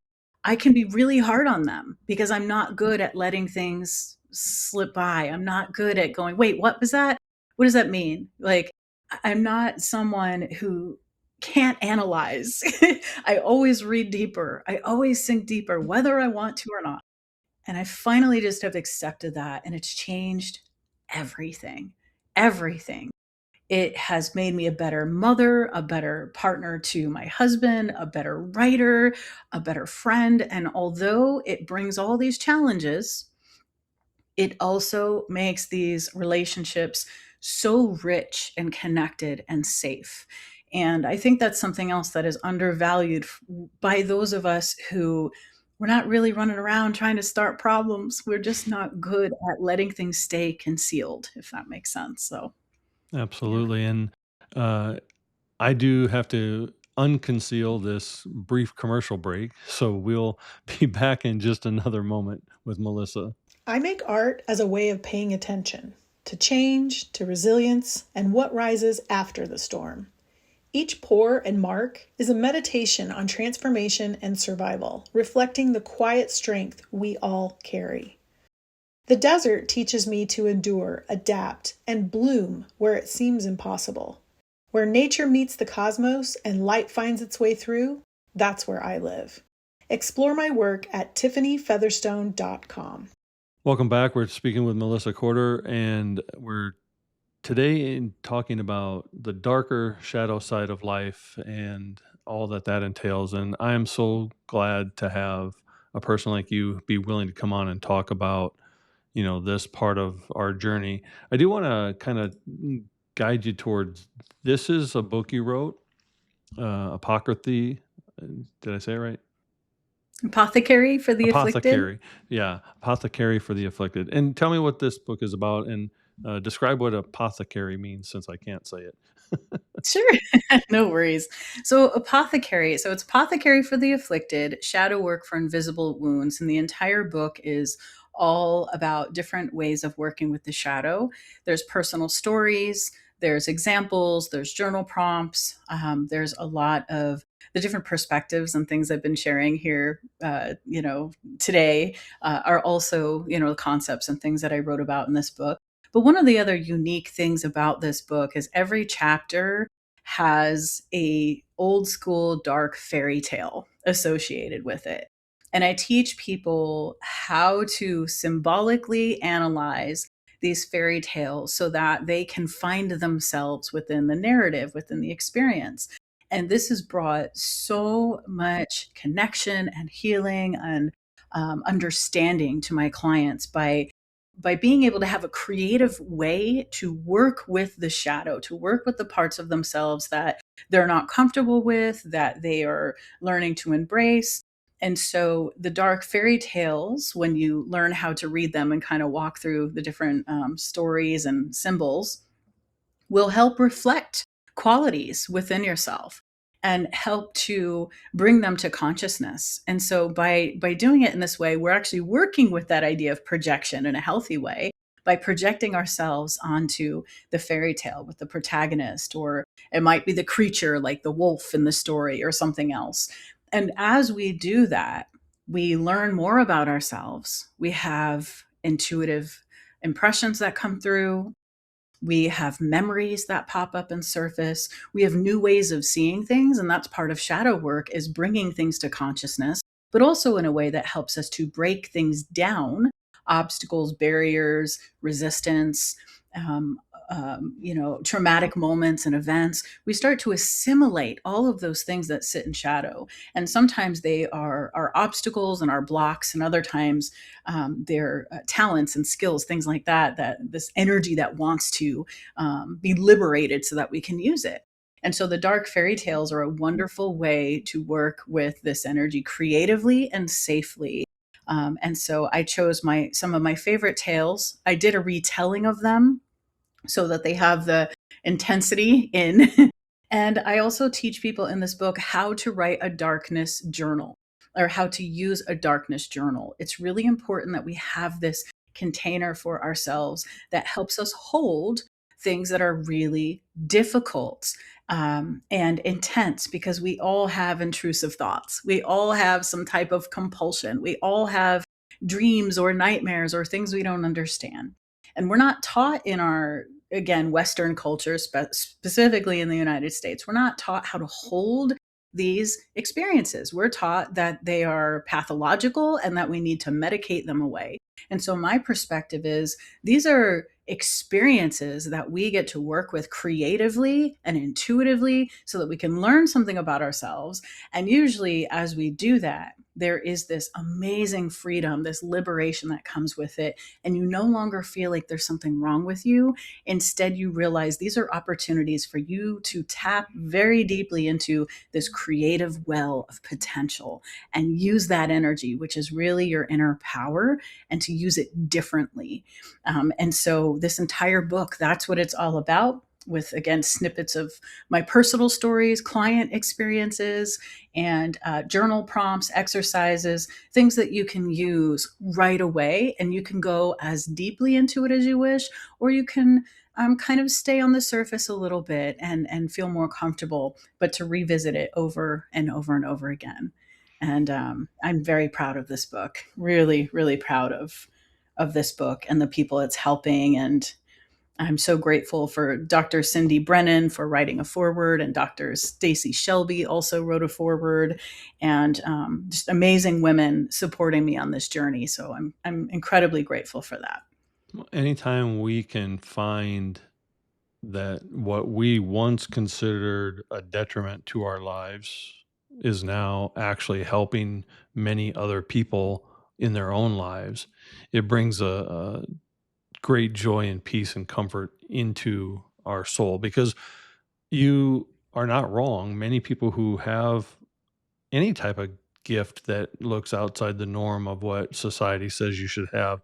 I can be really hard on them because I'm not good at letting things slip by. I'm not good at going, "Wait, what was that? What does that mean?" Like, I'm not someone who can't analyze. I always read deeper. I always think deeper, whether I want to or not. And I finally just have accepted that, and it's changed everything. Everything. It has made me a better mother, a better partner to my husband, a better writer, a better friend. And although it brings all these challenges, it also makes these relationships so rich and connected and safe. And I think that's something else that is undervalued by those of us who we're not really running around trying to start problems. We're just not good at letting things stay concealed, if that makes sense. So, yeah. Absolutely. And uh, I do have to unconceal this brief commercial break. So we'll be back in just another moment with Melissa. I make art as a way of paying attention to change, to resilience, and what rises after the storm. Each pour and mark is a meditation on transformation and survival, reflecting the quiet strength we all carry. The desert teaches me to endure, adapt, and bloom where it seems impossible. Where nature meets the cosmos and light finds its way through, that's where I live. Explore my work at tiffanyfeatherstone.com. Welcome back. We're speaking with Melissa Corter, and we're today in talking about the darker shadow side of life and all that that entails. And I am so glad to have a person like you be willing to come on and talk about, this part of our journey. I do want to kind of guide you towards this is a book you wrote, Apocryphy. Did I say it right? Apothecary for the afflicted. Apothecary. Yeah, Apothecary for the Afflicted. And tell me what this book is about and describe what apothecary means since I can't say it. Sure. No worries. So apothecary. So it's apothecary for the afflicted, shadow work for invisible wounds. And the entire book is all about different ways of working with the shadow. There's personal stories, there's examples, there's journal prompts. There's a lot of the different perspectives and things I've been sharing here, today are also, the concepts and things that I wrote about in this book. But one of the other unique things about this book is every chapter has a old school dark fairy tale associated with it. And I teach people how to symbolically analyze these fairy tales so that they can find themselves within the narrative, within the experience. And this has brought so much connection and healing and understanding to my clients by by being able to have a creative way to work with the shadow, to work with the parts of themselves that they're not comfortable with, that they are learning to embrace. And so the dark fairy tales, when you learn how to read them and kind of walk through the different stories and symbols, will help reflect qualities within yourself and help to bring them to consciousness. And so by doing it in this way, we're actually working with that idea of projection in a healthy way by projecting ourselves onto the fairy tale with the protagonist, or it might be the creature like the wolf in the story or something else. And as we do that, we learn more about ourselves. We have intuitive impressions that come through. We have memories that pop up and surface. We have new ways of seeing things, and that's part of shadow work, is bringing things to consciousness, but also in a way that helps us to break things down, obstacles, barriers, resistance, um, traumatic moments and events. We start to assimilate all of those things that sit in shadow. And sometimes they are obstacles and our blocks, and other times they're talents and skills, things like that, that this energy that wants to be liberated so that we can use it. And so the dark fairy tales are a wonderful way to work with this energy creatively and safely. And so I chose some of my favorite tales. I did a retelling of them so that they have the intensity in. And I also teach people in this book how to write a darkness journal, or how to use a darkness journal. It's really important that we have this container for ourselves that helps us hold things that are really difficult and intense, because we all have intrusive thoughts. We all have some type of compulsion. We all have dreams or nightmares or things we don't understand. And we're not taught in our, again, Western culture, specifically in the United States, we're not taught how to hold these experiences. We're taught that they are pathological and that we need to medicate them away. And so my perspective is these are experiences that we get to work with creatively and intuitively so that we can learn something about ourselves. And usually, as we do that, there is this amazing freedom, this liberation that comes with it. And you no longer feel like there's something wrong with you. Instead, you realize these are opportunities for you to tap very deeply into this creative well of potential and use that energy, which is really your inner power, and to use it differently. And so this entire book, that's what it's all about, with, again, snippets of my personal stories, client experiences, and journal prompts, exercises, things that you can use right away. And you can go as deeply into it as you wish, or you can kind of stay on the surface a little bit and feel more comfortable, but to revisit it over and over and over again. And I'm very proud of this book, really, really proud of this book and the people it's helping. And I'm so grateful for Dr. Cindy Brennan for writing a foreword, and Dr. Stacy Shelby also wrote a foreword, and just amazing women supporting me on this journey. So I'm incredibly grateful for that. Anytime we can find that what we once considered a detriment to our lives is now actually helping many other people in their own lives, it brings a great joy and peace and comfort into our soul, because you are not wrong. Many people who have any type of gift that looks outside the norm of what society says you should have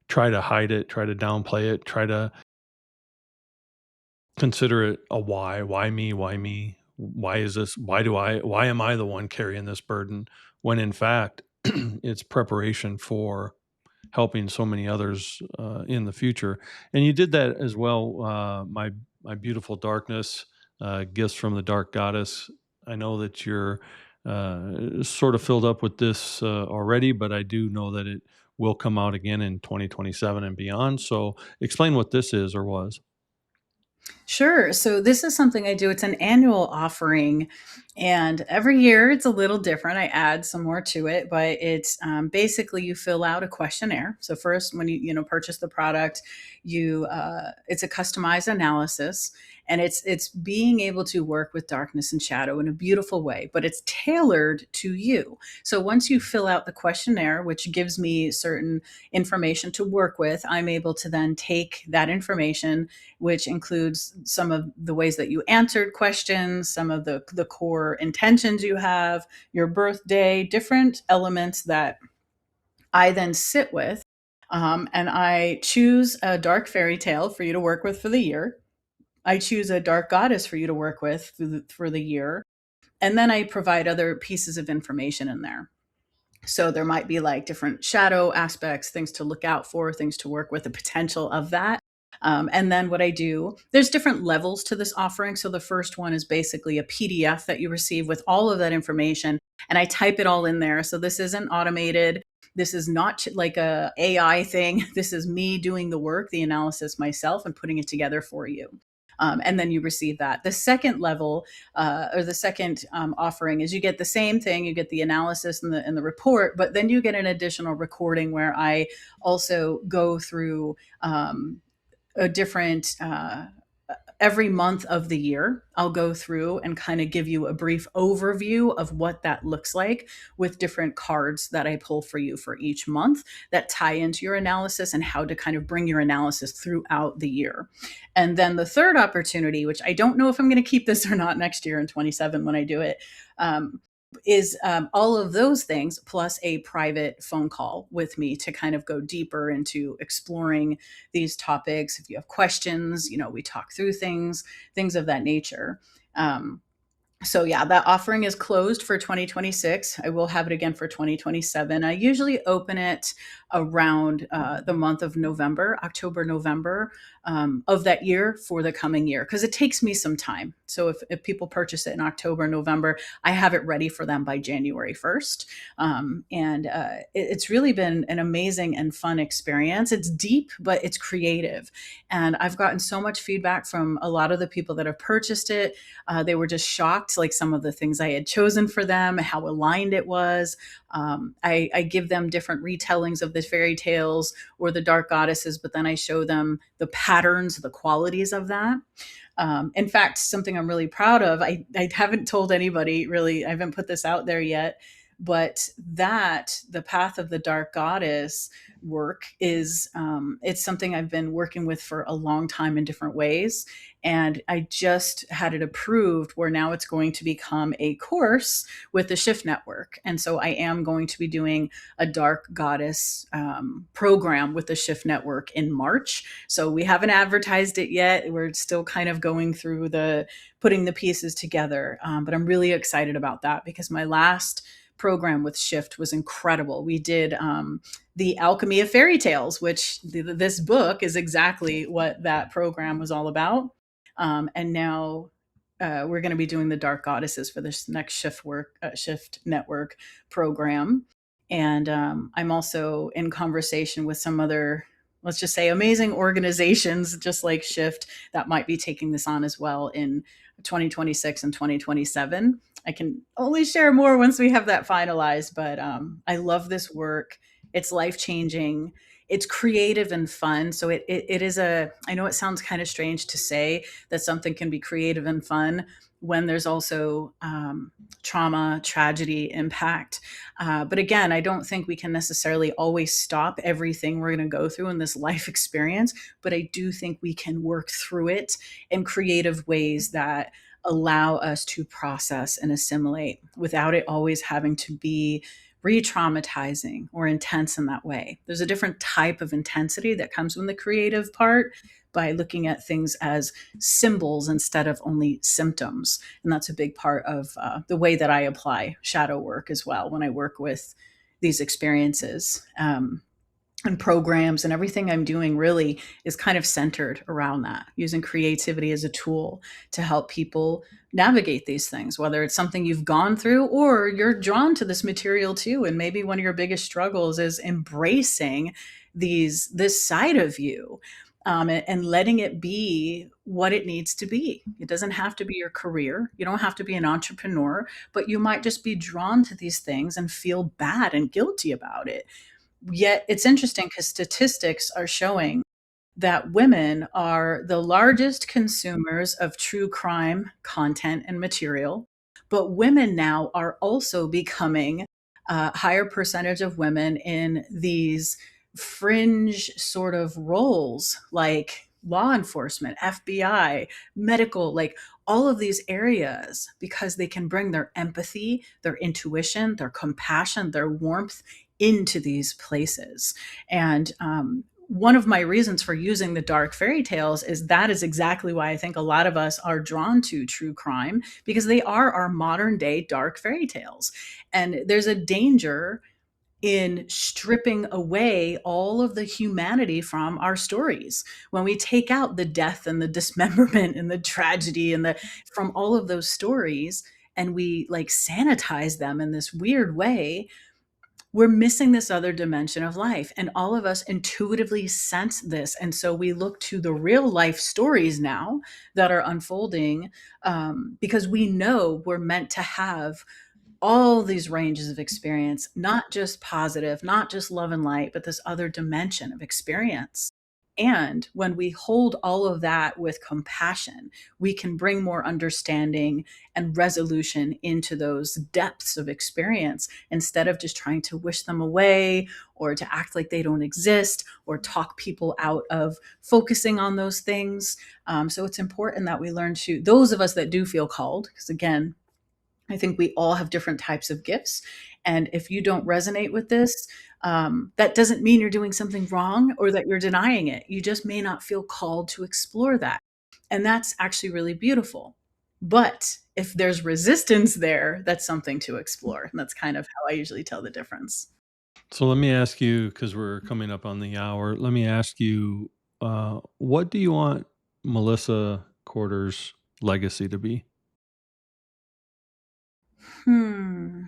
try to hide it, try to downplay it, try to consider it a why me, why me, why is this, why am I the one carrying this burden, when in fact it's preparation for helping so many others in the future. And you did that as well. My beautiful darkness, gifts from the dark goddess. I know that you're sort of filled up with this already, but I do know that it will come out again in 2027 and beyond. So explain what this is or was. Sure. So this is something I do. It's an annual offering, and every year it's a little different. I add some more to it, but it's basically you fill out a questionnaire. So first, when you purchase the product, you it's a customized analysis, And it's being able to work with darkness and shadow in a beautiful way, but it's tailored to you. So once you fill out the questionnaire, which gives me certain information to work with, I'm able to then take that information, which includes some of the ways that you answered questions, some of the core intentions you have, your birthday, different elements that I then sit with. And I choose a dark fairy tale for you to work with for the year. I choose a dark goddess for you to work with for the year. And then I provide other pieces of information in there. So there might be like different shadow aspects, things to look out for, things to work with, the potential of that. And then what I do, there's different levels to this offering. So the first one is basically a PDF that you receive with all of that information, and I type it all in there. So this isn't automated. This is not like a AI thing. This is me doing the work, the analysis myself, and putting it together for you. And then you receive that. The second level, or the second offering, is you get the same thing. You get the analysis and the report, but then you get an additional recording where I also go through a different every month of the year. I'll go through and kind of give you a brief overview of what that looks like with different cards that I pull for you for each month that tie into your analysis and how to kind of bring your analysis throughout the year. And then the third opportunity, which I don't know if I'm going to keep this or not next year in 27 when I do it, is all of those things plus a private phone call with me to kind of go deeper into exploring these topics. If you have questions, we talk through things of that nature. So yeah, that offering is closed for 2026. I will have it again for 2027. I usually open it around the month of November, October, November of that year for the coming year, because it takes me some time. So if people purchase it in October, November, I have it ready for them by January 1st. And it's really been an amazing and fun experience. It's deep, but it's creative. And I've gotten so much feedback from a lot of the people that have purchased it. They were just shocked, like some of the things I had chosen for them, how aligned it was. I give them different retellings of the fairy tales or the dark goddesses, but then I show them the patterns, the qualities of that. In fact, something I'm really proud of, I haven't told anybody really, I haven't put this out there yet, but that the path of the dark goddess work is it's something I've been working with for a long time in different ways. And I just had it approved where now it's going to become a course with the Shift Network. And so I am going to be doing a dark goddess program with the Shift Network in March. So we haven't advertised it yet. We're still kind of going through putting the pieces together. But I'm really excited about that because my last program with Shift was incredible. We did the Alchemy of Fairy Tales, which this book is exactly what that program was all about. And now we're going to be doing the Dark Goddesses for this next Shift Network program. And I'm also in conversation with some other, let's just say, amazing organizations, just like Shift, that might be taking this on as well in 2026 and 2027. I can only share more once we have that finalized, but I love this work. It's life-changing. It's creative and fun. So it is I know it sounds kind of strange to say that something can be creative and fun when there's also trauma, tragedy, impact. But again, I don't think we can necessarily always stop everything we're going to go through in this life experience, but I do think we can work through it in creative ways that allow us to process and assimilate without it always having to be re-traumatizing or intense in that way. There's a different type of intensity that comes from the creative part by looking at things as symbols instead of only symptoms. And that's a big part of the way that I apply shadow work as well when I work with these experiences. And programs and everything I'm doing really is kind of centered around that, using creativity as a tool to help people navigate these things, whether it's something you've gone through or you're drawn to this material too. And maybe one of your biggest struggles is embracing this side of you. And letting it be what it needs to be. It doesn't have to be your career. You don't have to be an entrepreneur, but you might just be drawn to these things and feel bad and guilty about it. Yet it's interesting because statistics are showing that women are the largest consumers of true crime content and material, but women now are also becoming a higher percentage of women in these fringe sort of roles like law enforcement, FBI, medical, like all of these areas, because they can bring their empathy, their intuition, their compassion, their warmth into these places. And one of my reasons for using the dark fairy tales is that is exactly why I think a lot of us are drawn to true crime, because they are our modern day dark fairy tales. And there's a danger in stripping away all of the humanity from our stories. When we take out the death and the dismemberment and the tragedy and the from all of those stories, and we like sanitize them in this weird way, we're missing this other dimension of life. And all of us intuitively sense this. And so we look to the real life stories now that are unfolding, because we know we're meant to have all these ranges of experience, not just positive, not just love and light, but this other dimension of experience. And when we hold all of that with compassion, we can bring more understanding and resolution into those depths of experience instead of just trying to wish them away or to act like they don't exist or talk people out of focusing on those things. So it's important that we learn to, those of us that do feel called, because again, I think we all have different types of gifts. And if you don't resonate with this, that doesn't mean you're doing something wrong or that you're denying it. You just may not feel called to explore that. And that's actually really beautiful. But if there's resistance there, that's something to explore. And that's kind of how I usually tell the difference. So let me ask you, because we're coming up on the hour, let me ask you, what do you want Melissa Corter's legacy to be? Hmm.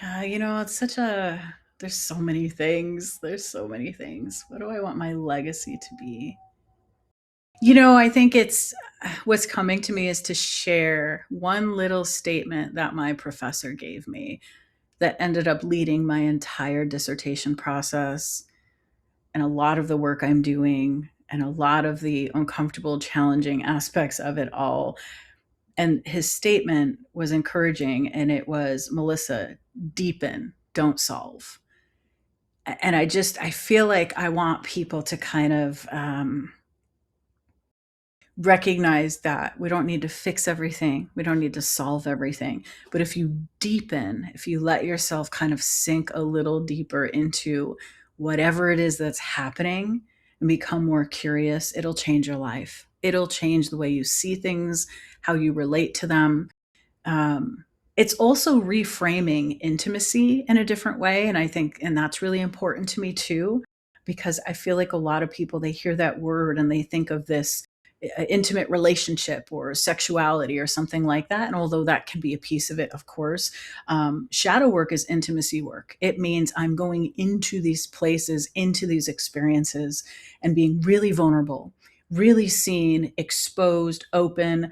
Yeah, it's such a, there's so many things. There's so many things. What do I want my legacy to be? I think it's what's coming to me is to share one little statement that my professor gave me that ended up leading my entire dissertation process and a lot of the work I'm doing and a lot of the uncomfortable, challenging aspects of it all. And his statement was encouraging, and it was, Melissa, deepen, don't solve. And I feel like I want people to kind of recognize that we don't need to fix everything. We don't need to solve everything. But if you deepen, if you let yourself kind of sink a little deeper into whatever it is that's happening and become more curious, it'll change your life. It'll change the way you see things, how you relate to them. It's also reframing intimacy in a different way. And I think, and that's really important to me too, because I feel like a lot of people, they hear that word and they think of this intimate relationship or sexuality or something like that. And although that can be a piece of it, of course, shadow work is intimacy work. It means I'm going into these places, into these experiences, and being really vulnerable, really seen, exposed, open,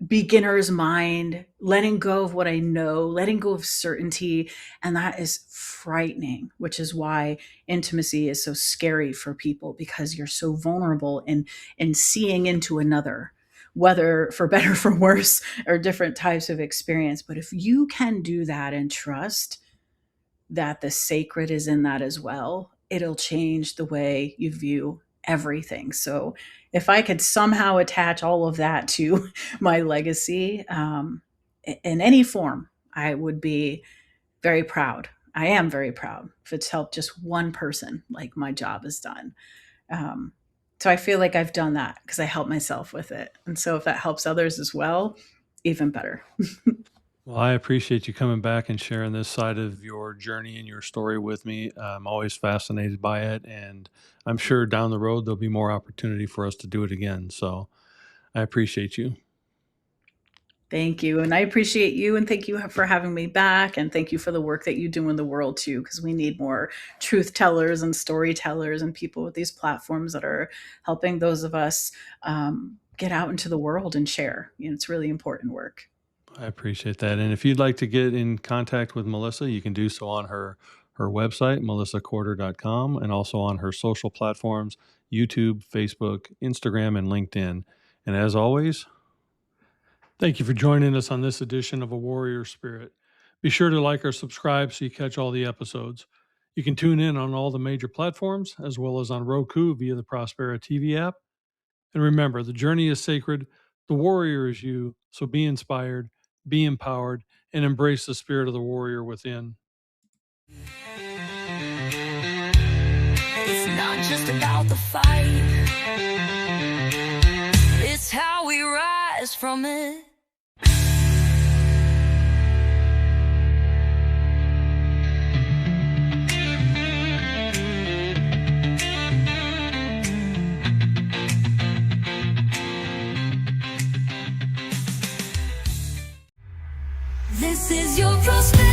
beginner's mind, letting go of what I know, letting go of certainty. And that is frightening, which is why intimacy is so scary for people, because you're so vulnerable in seeing into another, whether for better, for worse, or different types of experience. But if you can do that and trust that the sacred is in that as well, it'll change the way you view everything. So if I could somehow attach all of that to my legacy, in any form, I would be very proud. I am very proud if it's helped just one person, like my job is done. Um, so I feel like I've done that because I helped myself with it. And so if that helps others as well, even better. Well, I appreciate you coming back and sharing this side of your journey and your story with me. I'm always fascinated by it, and I'm sure down the road there'll be more opportunity for us to do it again. So I appreciate you. Thank you. And I appreciate you. And thank you for having me back. And thank you for the work that you do in the world too, because we need more truth tellers and storytellers and people with these platforms that are helping those of us get out into the world and share. It's really important work. I appreciate that. And if you'd like to get in contact with Melissa, you can do so on her her website, melissacorter.com, and also on her social platforms, YouTube, Facebook, Instagram, and LinkedIn. And as always, thank you for joining us on this edition of A Warrior Spirit. Be sure to like or subscribe so you catch all the episodes. You can tune in on all the major platforms, as well as on Roku via the Prospera TV app. And remember, the journey is sacred, the warrior is you, so be inspired, be empowered, and embrace the spirit of the warrior within. It's not just about the fight, it's how we rise from it. This is your prosperity.